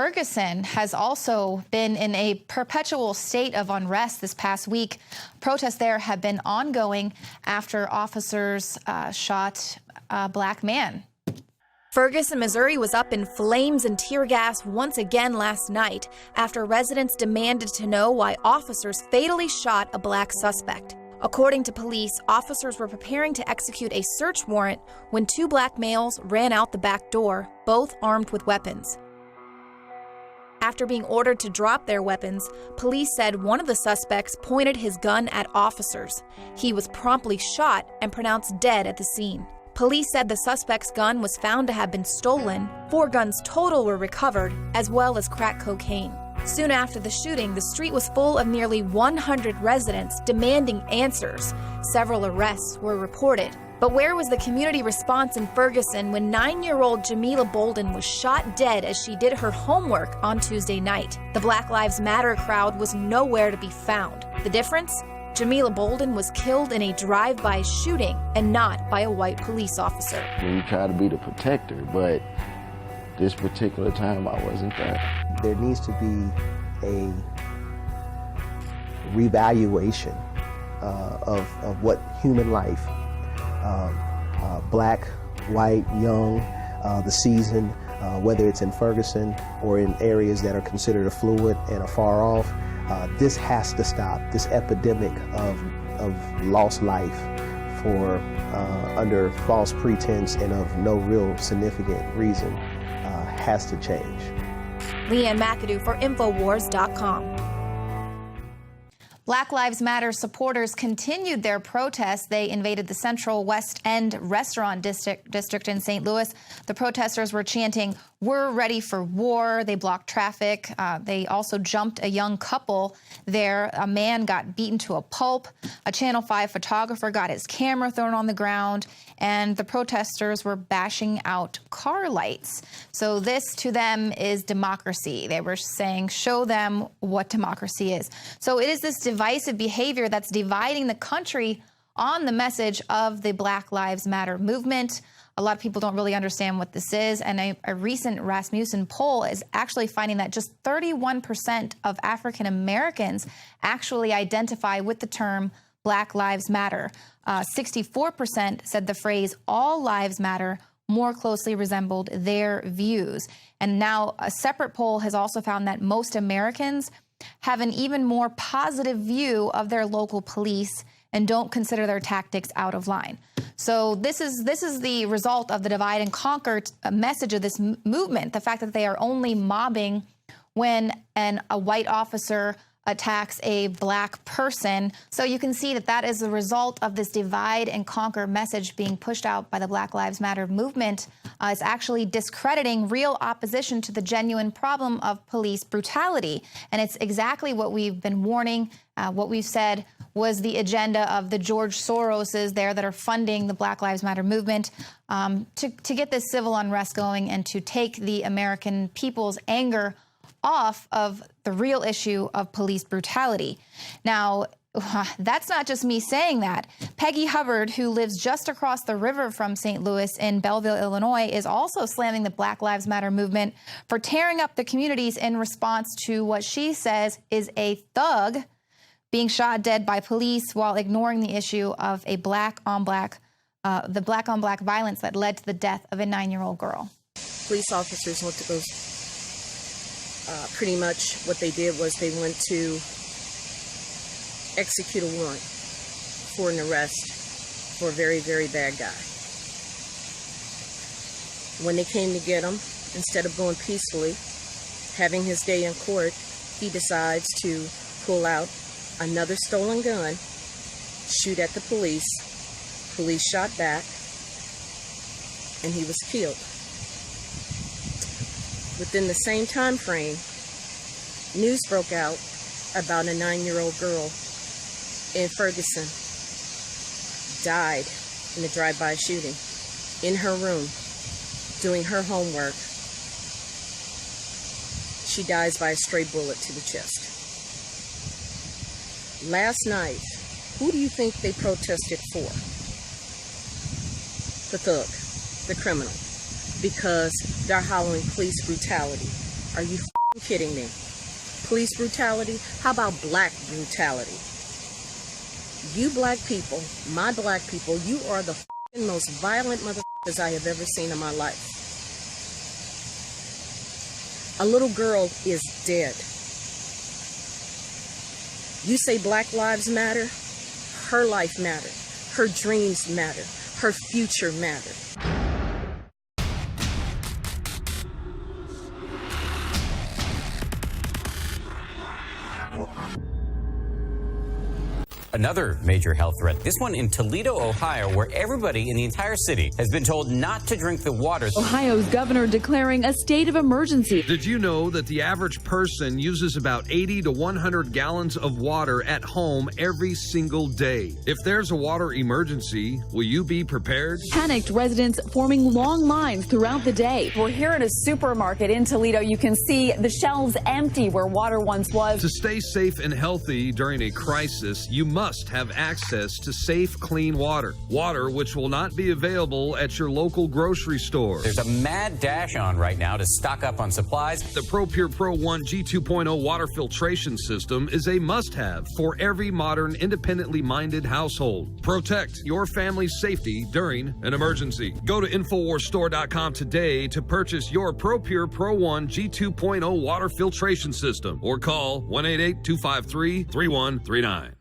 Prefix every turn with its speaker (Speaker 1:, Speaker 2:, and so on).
Speaker 1: Ferguson has also been in a perpetual state of unrest this past week. Protests there have been ongoing after officers shot a black man.
Speaker 2: Ferguson, Missouri was up in flames and tear gas once again last night after residents demanded to know why officers fatally shot a black suspect. According to police, officers were preparing to execute a search warrant when two black males ran out the back door, both armed with weapons. After being ordered to drop their weapons, police said one of the suspects pointed his gun at officers. He was promptly shot and pronounced dead at the scene. Police said the suspect's gun was found to have been stolen. 4 guns total were recovered, as well as crack cocaine. Soon after the shooting, the street was full of nearly 100 residents demanding answers. Several arrests were reported. But where was the community response in Ferguson when 9-year-old Jamila Bolden was shot dead as she did her homework on Tuesday night? The Black Lives Matter crowd was nowhere to be found. The difference? Jamila Bolden was killed in a drive-by shooting and not by a white police officer.
Speaker 3: We try to be the protector, but this particular time I wasn't there.
Speaker 4: There needs to be a revaluation of what human life, black, white, young, the season, whether it's in Ferguson or in areas that are considered affluent and afar off, this has to stop. This epidemic of lost life for under false pretense and of no real significant reason has to change.
Speaker 2: Leanne McAdoo for Infowars.com.
Speaker 1: Black Lives Matter supporters continued their protests. They invaded the Central West End restaurant district in St. Louis. The protesters were chanting, "We're ready for war." They blocked traffic. They also jumped a young couple there. A man got beaten to a pulp. A Channel 5 photographer got his camera thrown on the ground. And the protesters were bashing out car lights. So this, to them, is democracy. They were saying, show them what democracy is. So it is this divisive behavior that's dividing the country on the message of the Black Lives Matter movement. A lot of people don't really understand what this is. And a recent Rasmussen poll is actually finding that just 31% of African Americans actually identify with the term Black Lives Matter. 64% said the phrase all lives matter more closely resembled their views. And now a separate poll has also found that most Americans have an even more positive view of their local police and don't consider their tactics out of line. So this is the result of the divide and conquer message of this movement, the fact that they are only mobbing when a white officer attacks a black person. So you can see that that is the result of this divide and conquer message being pushed out by the Black Lives Matter movement. It's actually discrediting real opposition to the genuine problem of police brutality. And it's exactly what we've been warning, what we've said was the agenda of the George Soroses there that are funding the Black Lives Matter movement to get this civil unrest going and to take the American people's anger off of the real issue of police brutality. Now, that's not just me saying that. Peggy Hubbard, who lives just across the river from St. Louis in Belleville, Illinois, is also slamming the Black Lives Matter movement for tearing up the communities in response to what she says is a thug being shot dead by police while ignoring the issue of a black-on-black violence that led to the death of a 9-year-old girl.
Speaker 5: Police officers went to those. Pretty much what they did was they went to execute a warrant for an arrest for a very, very bad guy. When they came to get him, instead of going peacefully, having his day in court, he decides to pull out another stolen gun, shoot at the police. Police shot back, and he was killed. Within the same time frame, news broke out about a 9-year-old girl in Ferguson died in a drive-by shooting in her room doing her homework. She dies by a stray bullet to the chest. Last night, who do you think they protested for? The thug, the criminal. Because they're hollering police brutality. Are you kidding me? Police brutality? How about black brutality? You black people, my black people, you are the most violent motherfuckers I have ever seen in my life. A little girl is dead. You say Black Lives Matter? Her life mattered. Her dreams matter. Her future mattered.
Speaker 6: Another major health threat, this one in Toledo, Ohio, where everybody in the entire city has been told not to drink the water.
Speaker 7: Ohio's governor declaring a state of emergency.
Speaker 8: Did you know that the average person uses about 80 to 100 gallons of water at home every single day? If there's a water emergency, will you be prepared?
Speaker 7: Panicked residents forming long lines throughout the day.
Speaker 9: We're here at a supermarket in Toledo. You can see the shelves empty where water once was.
Speaker 8: To stay safe and healthy during a crisis, you must have access to safe, clean water. Water which will not be available at your local grocery store.
Speaker 6: There's a mad dash on right now to stock up on supplies.
Speaker 8: The ProPure Pro 1 G2.0 water filtration system is a must-have for every modern, independently minded household. Protect your family's safety during an emergency. Go to InfoWarsStore.com today to purchase your ProPure Pro 1 G2.0 water filtration system or call 1-888-253-3139.